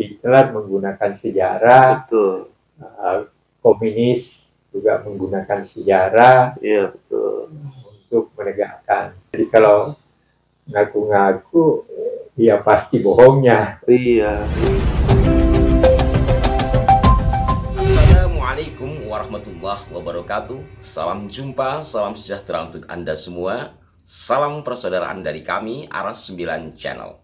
Hitler menggunakan sejarah, betul. Komunis juga menggunakan sejarah, Iya, betul. untuk menegakkan. Jadi kalau ngaku-ngaku, ya pasti bohongnya. Iya. Assalamualaikum warahmatullahi wabarakatuh. Salam jumpa, salam sejahtera untuk Anda semua. Salam persaudaraan dari kami, Aras 9 Channel.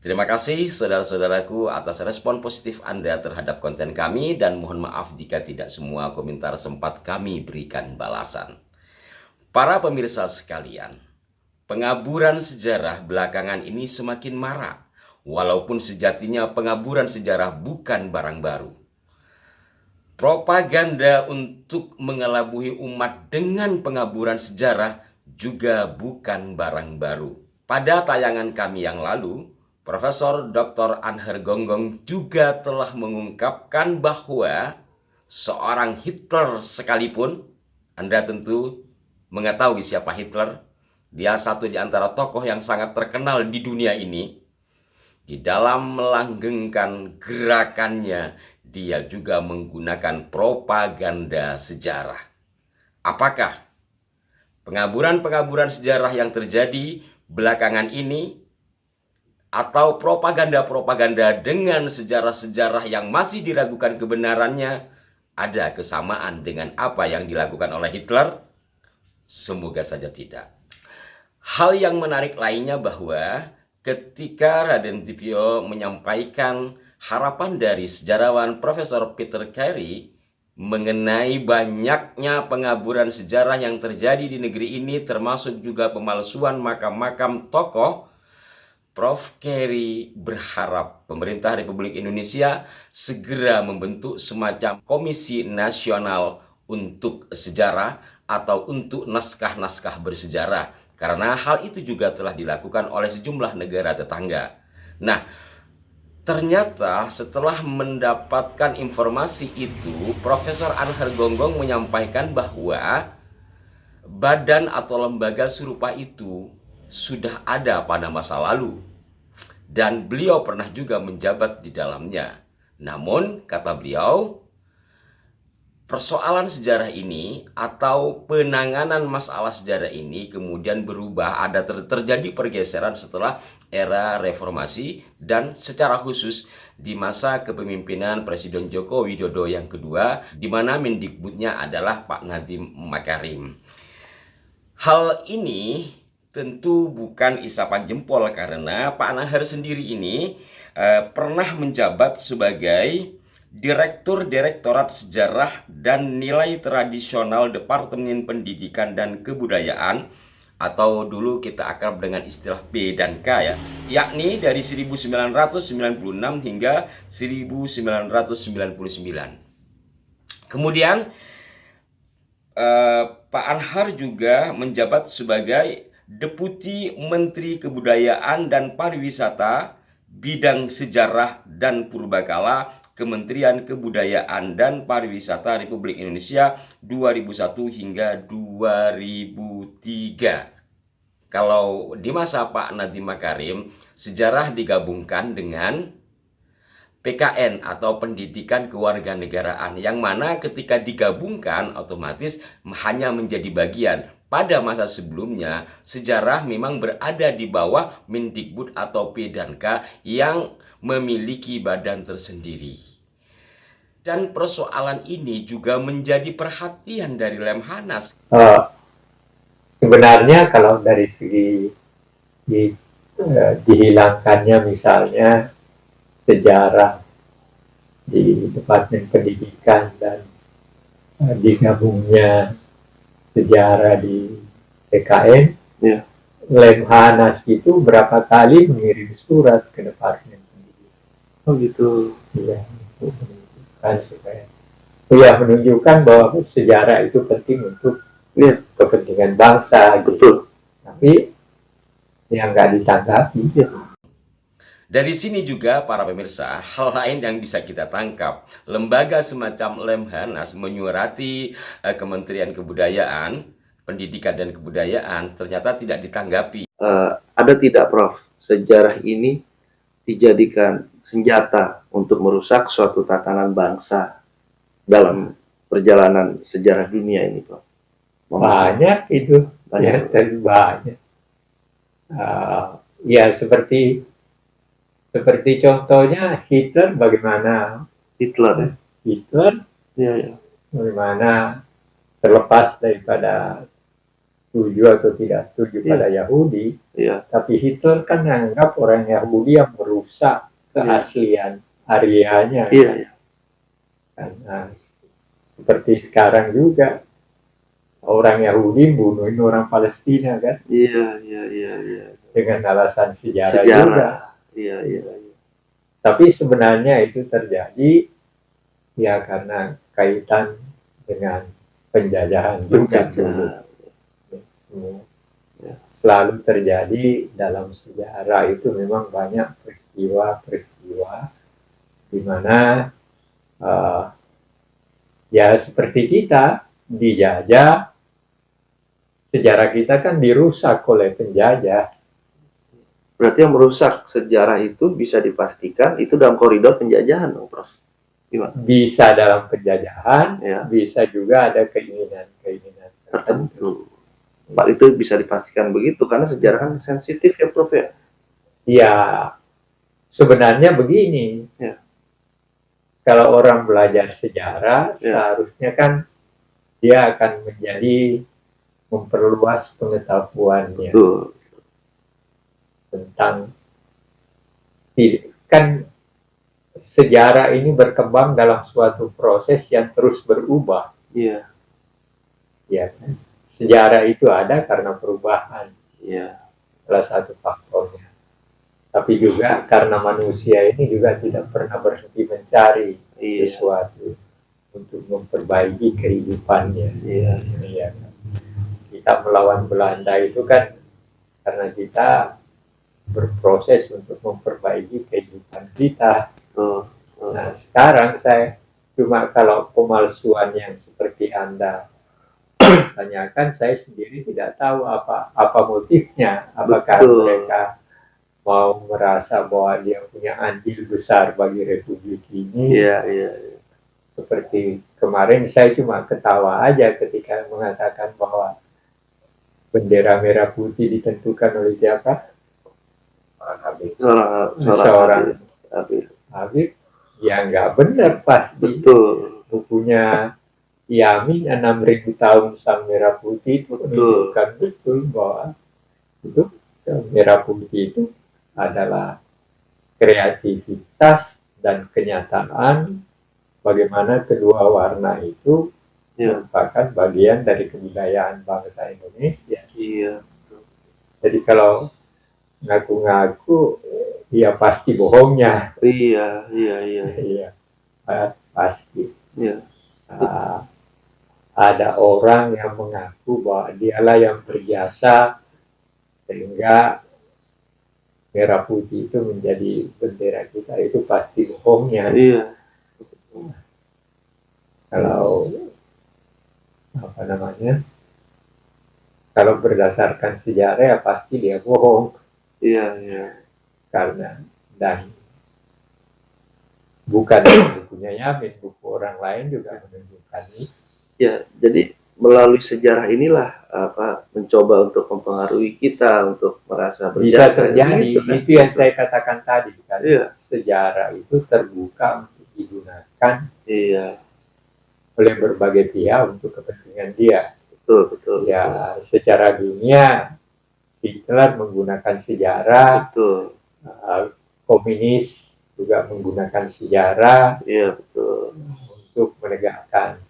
Terima kasih saudara-saudaraku atas respon positif Anda terhadap konten kami, dan mohon maaf jika tidak semua komentar sempat kami berikan balasan. Para pemirsa sekalian, pengaburan sejarah belakangan ini semakin marak, walaupun sejatinya pengaburan sejarah bukan barang baru. Propaganda untuk mengelabui umat dengan pengaburan sejarah juga bukan barang baru. Pada tayangan kami yang lalu, Profesor Dr. Anher Gonggong juga telah mengungkapkan bahwa seorang Hitler sekalipun, Anda tentu mengetahui siapa Hitler. Dia satu di antara tokoh yang sangat terkenal di dunia ini. Di dalam melanggengkan gerakannya, dia juga menggunakan propaganda sejarah. Apakah pengaburan-pengaburan sejarah yang terjadi belakangan ini, atau propaganda-propaganda dengan sejarah-sejarah yang masih diragukan kebenarannya, ada kesamaan dengan apa yang dilakukan oleh Hitler? Semoga saja tidak. Hal yang menarik lainnya bahwa ketika Raden Dipyo menyampaikan harapan dari sejarawan Profesor Peter Carey mengenai banyaknya pengaburan sejarah yang terjadi di negeri ini, termasuk juga pemalsuan makam-makam tokoh, Prof. Carey berharap pemerintah Republik Indonesia segera membentuk semacam komisi nasional untuk sejarah atau untuk naskah-naskah bersejarah, karena hal itu juga telah dilakukan oleh sejumlah negara tetangga. Nah, ternyata setelah mendapatkan informasi itu, Profesor Anher Gonggong menyampaikan bahwa badan atau lembaga serupa itu sudah ada pada masa lalu, dan beliau pernah juga menjabat di dalamnya. Namun, kata beliau, persoalan sejarah ini atau penanganan masalah sejarah ini kemudian berubah, ada terjadi pergeseran setelah era reformasi, dan secara khusus di masa kepemimpinan Presiden Joko Widodo yang kedua, di mana Mendikbudnya adalah Pak Nadiem Makarim. Hal ini tentu bukan isapan jempol, karena Pak Anher sendiri ini pernah menjabat sebagai Direktur Direktorat Sejarah dan Nilai Tradisional Departemen Pendidikan dan Kebudayaan, atau dulu kita akrab dengan istilah P dan K ya, yakni dari 1996 hingga 1999. Kemudian Pak Anher juga menjabat sebagai Deputi Menteri Kebudayaan dan Pariwisata, Bidang Sejarah dan Purbakala, Kementerian Kebudayaan dan Pariwisata Republik Indonesia 2001 hingga 2003. Kalau di masa Pak Nadiem Makarim, sejarah digabungkan dengan PKN atau Pendidikan Kewarganegaraan, yang mana ketika digabungkan otomatis hanya menjadi bagian. Pada masa sebelumnya, sejarah memang berada di bawah Mendikbud atau P dan K yang memiliki badan tersendiri. Dan persoalan ini juga menjadi perhatian dari Lemhanas. Sebenarnya kalau dari segi dihilangkannya misalnya sejarah di Departemen Pendidikan dan digabungnya sejarah di PKN, Ya. Lemhanas itu berapa kali mengirim surat ke Departemen Pendidikan. Oh gitu. Ya, untuk menunjukkan supaya, ya menunjukkan bahwa sejarah itu penting untuk kepentingan bangsa. Gitu. Tapi yang nggak ditanggapi. Gitu. Dari sini juga para pemirsa, hal lain yang bisa kita tangkap, lembaga semacam Lemhanas menyurati Kementerian Kebudayaan, Pendidikan dan Kebudayaan ternyata tidak ditanggapi. Ada tidak, Prof, sejarah ini dijadikan senjata untuk merusak suatu tatanan bangsa dalam perjalanan sejarah dunia ini, Prof? Banyak itu, ya, Banyak. dan banyak. Ya seperti contohnya Hitler, bagaimana Hitler, Hitler ya, ya, bagaimana terlepas daripada setuju atau tidak setuju Iya. pada Yahudi, ya, tapi Hitler kan menganggap orang Yahudi yang merusak keaslian Aryanya. iya, ya, Nah, seperti sekarang juga orang Yahudi bunuhin orang Palestina kan, iya, iya, iya, iya. dengan alasan sejarah juga. Sejarah, iya, iya, iya. Tapi sebenarnya itu terjadi ya karena kaitan dengan penjajahan juga dulu. Semua selalu terjadi dalam sejarah itu, memang banyak peristiwa-peristiwa di mana ya seperti kita dijajah, sejarah kita kan dirusak oleh penjajah. Berarti yang merusak sejarah itu bisa dipastikan itu dalam koridor penjajahan, dong, Prof? Gimana? Bisa dalam penjajahan, Ya. bisa juga ada keinginan-keinginan Tertentu. tertentu. Pak, itu bisa dipastikan begitu karena sejarah kan sensitif ya, Prof, ya. Ya, sebenarnya begini. Ya. Kalau orang belajar sejarah, seharusnya kan dia akan menjadi memperluas pengetahuannya. Betul. Tentang kan sejarah ini berkembang dalam suatu proses yang terus berubah. Iya. Ya kan? Sejarah itu ada karena perubahan. Iya. Salah satu faktornya. Tapi juga karena manusia ini juga tidak pernah berhenti mencari sesuatu untuk memperbaiki kehidupannya. Iya. Iya kan? Kita melawan Belanda itu kan karena kita berproses untuk memperbaiki kehidupan kita. Nah, sekarang saya cuma kalau pemalsuan yang seperti Anda tanyakan, saya sendiri tidak tahu apa motifnya. Apakah mereka mau merasa bahwa dia punya andil besar bagi Republik ini? Iya. Seperti kemarin saya cuma ketawa aja ketika mengatakan bahwa bendera merah putih ditentukan oleh siapa? Seorang Habib. Ya nggak benar pasti. Betul. Bukunya Yamin 6.000 tahun sang merah putih itu menunjukkan betul bahwa itu merah putih itu adalah kreativitas dan kenyataan bagaimana kedua warna itu merupakan bagian dari kebudayaan bangsa Indonesia. Iya. Jadi kalau ngaku-ngaku, ya pasti bohongnya. Iya. Pasti. Iya. Ada orang yang mengaku bahwa dialah yang berjasa sehingga merah putih itu menjadi bendera kita, itu pasti bohongnya. Iya. Kalau kalau berdasarkan sejarah ya pasti dia bohong. Iya. Karena dan bukan bukunya Yamin, buku orang lain juga menunjukkan ini. Ya, jadi melalui sejarah inilah mencoba untuk mempengaruhi kita untuk merasa bisa terjadi gitu, kan? Itu yang saya katakan tadi kan. Iya. Sejarah itu terbuka untuk digunakan oleh berbagai pihak untuk kepentingan dia. Betul. Ya, secara dunia Hitler menggunakan sejarah, komunis juga menggunakan sejarah, betul, untuk menegakkan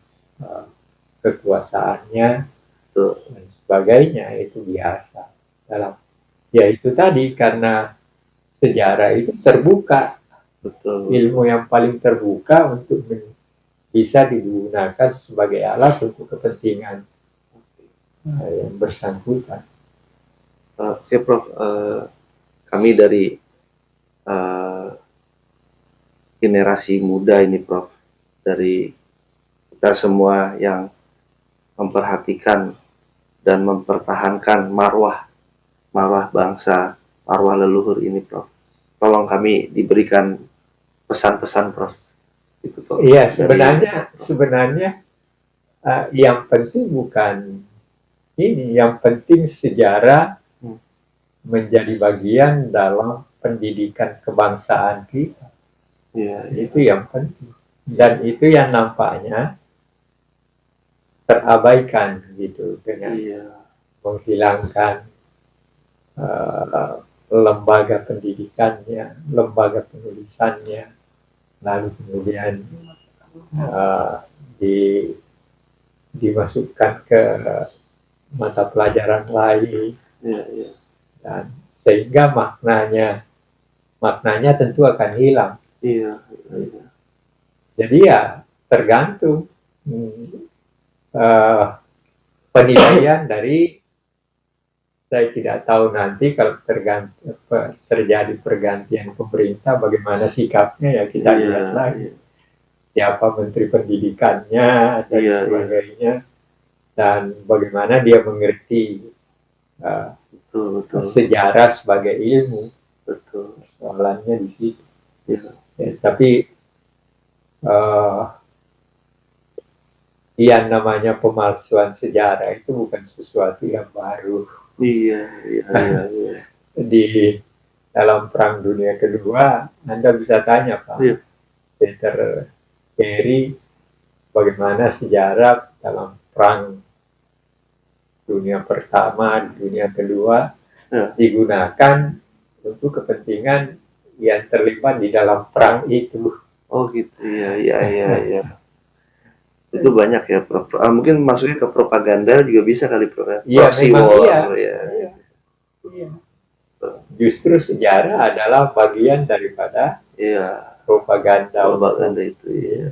kekuasaannya dan sebagainya. Itu biasa dalam itu tadi, karena sejarah itu terbuka. Betul. Ilmu yang paling terbuka untuk bisa digunakan sebagai alat untuk kepentingan yang bersangkutan. Oke, Prof, kami dari generasi muda ini, Prof, dari kita semua yang memperhatikan dan mempertahankan marwah bangsa, marwah leluhur ini, Prof. Tolong kami diberikan pesan-pesan Prof. Itu Prof. Iya, Dari- sebenarnya yang penting bukan ini, yang penting sejarah menjadi bagian dalam pendidikan kebangsaan kita. Iya, iya, Itu yang penting. Dan itu yang nampaknya terabaikan gitu dengan iya, menghilangkan lembaga pendidikannya, lembaga penulisannya, lalu kemudian dimasukkan ke mata pelajaran lain, iya, iya, dan sehingga maknanya tentu akan hilang. iya, iya. Jadi ya tergantung penilaian dari, saya tidak tahu nanti kalau terjadi pergantian pemerintah bagaimana sikapnya, ya kita Iya, lihat lagi iya. siapa menteri pendidikannya dan Iya, sebagainya, dan bagaimana dia mengerti Betul, betul, sejarah sebagai ilmu. betul. Soalannya di situ. Iya, Ya, tapi yang namanya pemalsuan sejarah itu bukan sesuatu yang baru. iya, iya, iya, iya. Di dalam Perang Dunia Kedua, Anda bisa tanya Pak Iya. Peter Carey, bagaimana sejarah dalam Perang Dunia Pertama, Dunia Kedua Ya. digunakan untuk kepentingan yang terlibat di dalam perang itu. Oh gitu, iya, iya, iya, iya. Itu banyak ya, Prof. Mungkin masuknya ke propaganda juga bisa kali, Prof. Iya, Proxy memang war, iya. ya. Iya. Justru sejarah adalah bagian daripada Iya, propaganda propaganda itu, iya.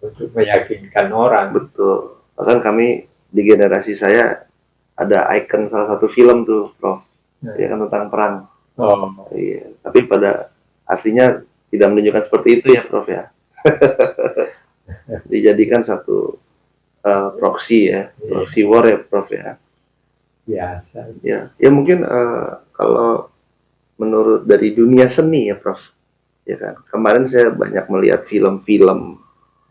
untuk meyakinkan orang. Betul. Bahkan kami di generasi saya ada icon salah satu film tuh, Prof. Ya kan tentang perang. Oh, Iya. Tapi pada aslinya tidak menunjukkan seperti itu ya, Prof ya. Dijadikan satu proxy ya, proxy war ya, Prof ya. biasa. Ya, ya mungkin kalau menurut dari dunia seni ya, Prof. Ya kan. Kemarin saya banyak melihat film-film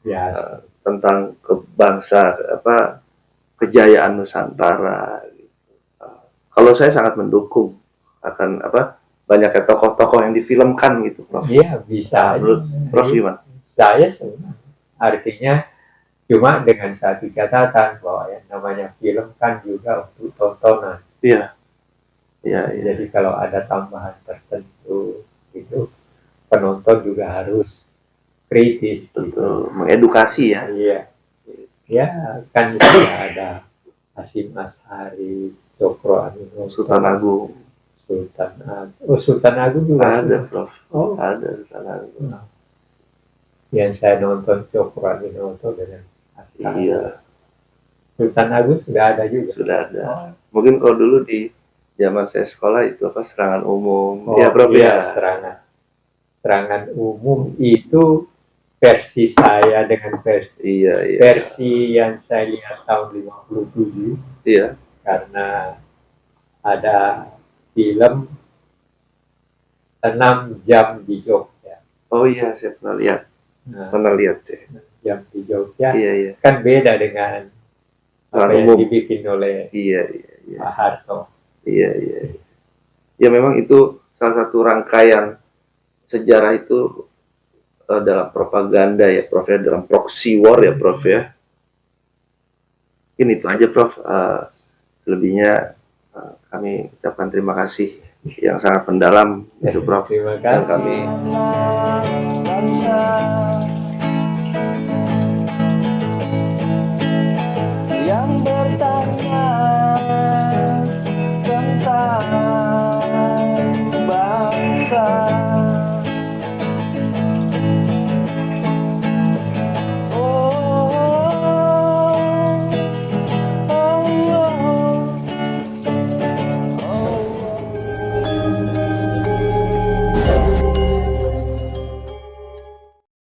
Biasa. tentang kebangsa kejayaan Nusantara. Kalau saya sangat mendukung akan banyaknya tokoh-tokoh yang difilmkan gitu, Prof. Iya, bisa. Menurut Prof gimana? Saya senang. Artinya cuma dengan satu catatan bahwa yang namanya film kan juga untuk tontonan. Iya. Iya, iya. Jadi kalau ada tambahan tertentu itu penonton juga harus kritis. Betul. Mengedukasi ya. Iya. Ya, kan juga ada Hasyim Asy'ari, Cokro Aminoto, Sultan Agung. Sultan Agung. Oh, Sultan Agung juga Ada, Prof. Oh, Ada Sultan Agung. yang saya nonton Cokro Aminoto dengan Asy'ari. Iya, Sultan Agung sudah ada juga. sudah ada. Mungkin kalau dulu di zaman saya sekolah itu serangan umum. Oh, Ya, Prof iya, ya. serangan umum itu versi saya dengan Iya, iya. versi yang saya lihat tahun 57, Iya. karena ada film 6 jam di Jogja. Oh iya, saya pernah lihat. Nah, Pernah lihat ya. 6 jam di Jogja Iya, iya. kan beda dengan apa Serangan yang umum. dibikin oleh Iya, iya, iya. Pak Harto. Iya, iya. Ya memang itu salah satu rangkaian sejarah itu dalam propaganda ya, Prof ya, dalam proxy war ya, Prof ya. Ini itu aja, Prof. Selebihnya kami ucapkan terima kasih yang sangat mendalam itu, Prof. Terima Yang kasih. kami bangsa yang bertanya